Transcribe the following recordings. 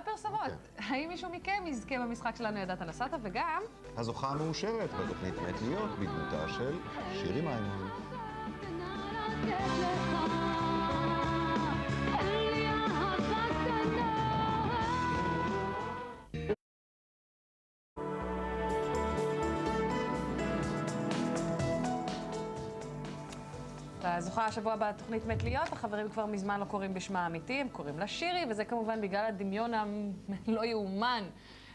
פרסומות, האם מישהו מכם יזכה במשחק שלנו ידעת נסעת וגם הזוכה המאושרת בתוכנית מת להיות בדמותה של שירי מימון. הזוכה השבוע בתוכנית מת להיות, החברים כבר מזמן לא קוראים בשמה האמיתי, הם קוראים לה שירי, וזה כמובן בגלל הדמיון הלא יאומן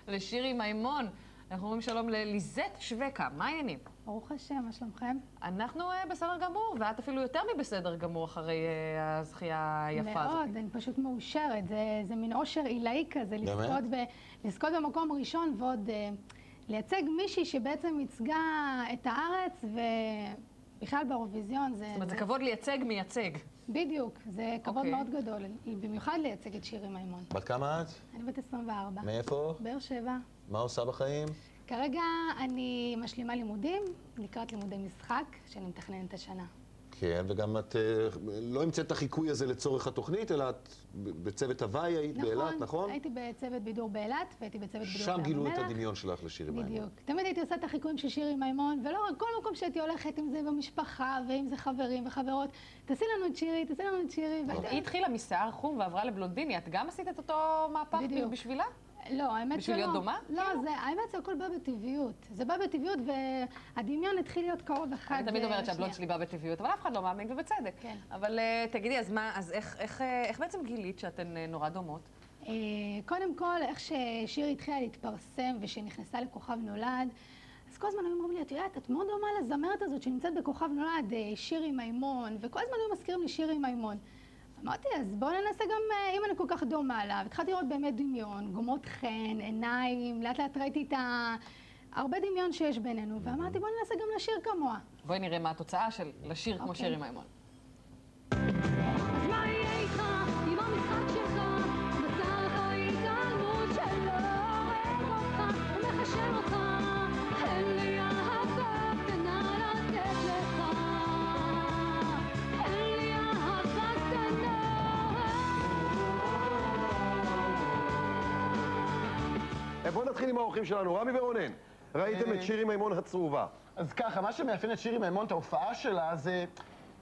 לשירי מימון. אנחנו אומרים שלום לליזט שווקה, מה העניינים? ברוך השם, מה שלומכם? אנחנו בסדר גמור, ואת אפילו יותר מבסדר גמור אחרי הזכייה היפה הזאת. מאוד, אני פשוט מאושרת, זה מין אושר עילאי כזה, לזכות במקום ראשון ועוד לייצג מישהי שבעצם ייצגה את הארץ בכלל באירוויזיון זה... זאת אומרת, זה כבוד לייצג מייצג. בדיוק, זה כבוד מאוד גדול, במיוחד לייצג את שירי מימון. בת כמה את? אני בת 24. מאיפה? באר שבע. מה עושה בחיים? כרגע אני משלימה לימודים, לקראת לימודי משחק, שאני מתכננת השנה. כן, וגם את לא המצאת את החיקוי הזה לצורך התוכנית, אלא את בצוות הוואי היית באילת, נכון? נכון, הייתי בצוות בידור באילת, והייתי בצוות בידור שם גילו את הדמיון שלך לשירי מימון. בדיוק. תמיד הייתי עושה את החיקויים של שירי מימון, ולא כל מקום שהייתי הולכת, אם זה במשפחה, ואם זה חברים וחברות, תעשי לנו את שירי, תעשי לנו את שירי. היא התחילה משיער חום ועברה לבלונדיני, את גם עשית את אותו מהפך בשבילה? לא, האמת שלא. בשביל להיות דומה? לא, האמת זה הכל בא בטבעיות. זה בא בטבעיות והדמיון התחיל להיות קרוב אחד. אני תמיד אומרת שהבלונד שלי בא בטבעיות, אבל אף אחד לא מאמין ובצדק. כן. אבל תגידי, אז איך בעצם גילית שאתן נורא דומות? קודם כל, איך ששירי התחילה להתפרסם ושנכנסה לכוכב נולד, אז כל הזמן היו אומרים לי, את יודעת, את מאוד דומה לזמרת הזאת שנמצאת בכוכב נולד, שירי מימון, וכל הזמן היו מזכירים לי שירי מימון. אמרתי, אז בואו ננסה גם, אם אני כל כך דומה לה, והתחלתי לראות באמת דמיון, גומות חן, עיניים, לאט לאט ראיתי את הרבה דמיון שיש בינינו, ואמרתי, בואו ננסה גם לשיר כמוה. בואי נראה מה התוצאה של לשיר כמו שירי מימון. אז מה יהיה איתך, עם המשחק שלך, בשר לך התעלמות שלא אוהב אותך, ומחשב אותך, אין לי אהבה קטנה לתת לך. בואו נתחיל עם האורחים שלנו, רמי ורונן. ראיתם את שירי מימון הצרובה. אז ככה, מה שמאפיין את שירי מימון, את ההופעה שלה, זה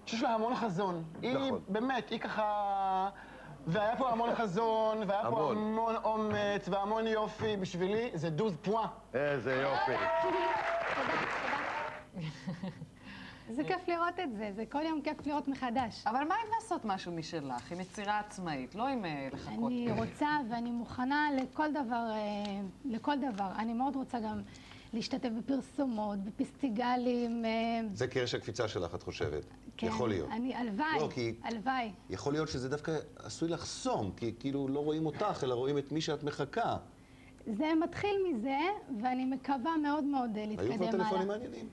שיש לה המון חזון. היא באמת, היא ככה... והיה פה המון חזון, והיה פה המון אומץ, והמון יופי. בשבילי זה דוז פואה. איזה יופי. זה כיף לראות את זה, זה כל יום כיף לראות מחדש. אבל מה אם לעשות משהו משלך, עם יצירה עצמאית, לא עם לחכות? אני רוצה ואני מוכנה לכל דבר. אני מאוד רוצה גם להשתתף בפרסומות, בפסטיגלים. זה קרש הקפיצה שלך, את חושבת? כן, יכול להיות. הלוואי. יכול להיות שזה דווקא עשוי לחסום, כי כאילו לא רואים אותך, אלא רואים את מי שאת מחכה. זה מתחיל מזה, ואני מקווה מאוד מאוד להתקדם הלאה. היו כבר טלפונים מעניינים?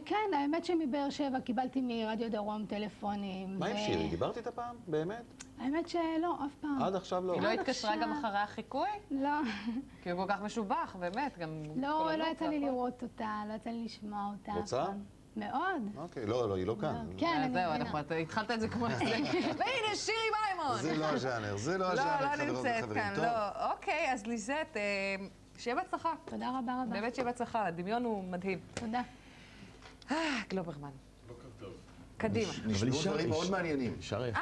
כן, האמת שמבאר שבע קיבלתי מרדיו דרום טלפונים. מה עם שירי? דיברת איתה פעם? באמת? האמת שלא, אף פעם. עד עכשיו לא. היא לא התקשרה גם אחרי החיקוי? לא. כי הוא כל כך משובח, באמת, גם... לא, לא יצא לי לראות אותה, לא יצא לי לשמוע אותה. רוצה? מאוד. אוקיי, לא, היא לא כאן. כן, אני זהו, מבינה. התחלת את זה כמו זה. והנה, שירי מימון! זה לא הז'אנר, לא נמצאת כאן, לא. אוקיי, אז ליזט, שיהיה בהצלחה. תודה רבה רבה. באמת שיהיה בהצלחה, הדמיון הוא מדהים. תודה. גלוברמן. בוקר טוב. קדימה. נשמעו דברים מאוד מעניינים. שר יפה.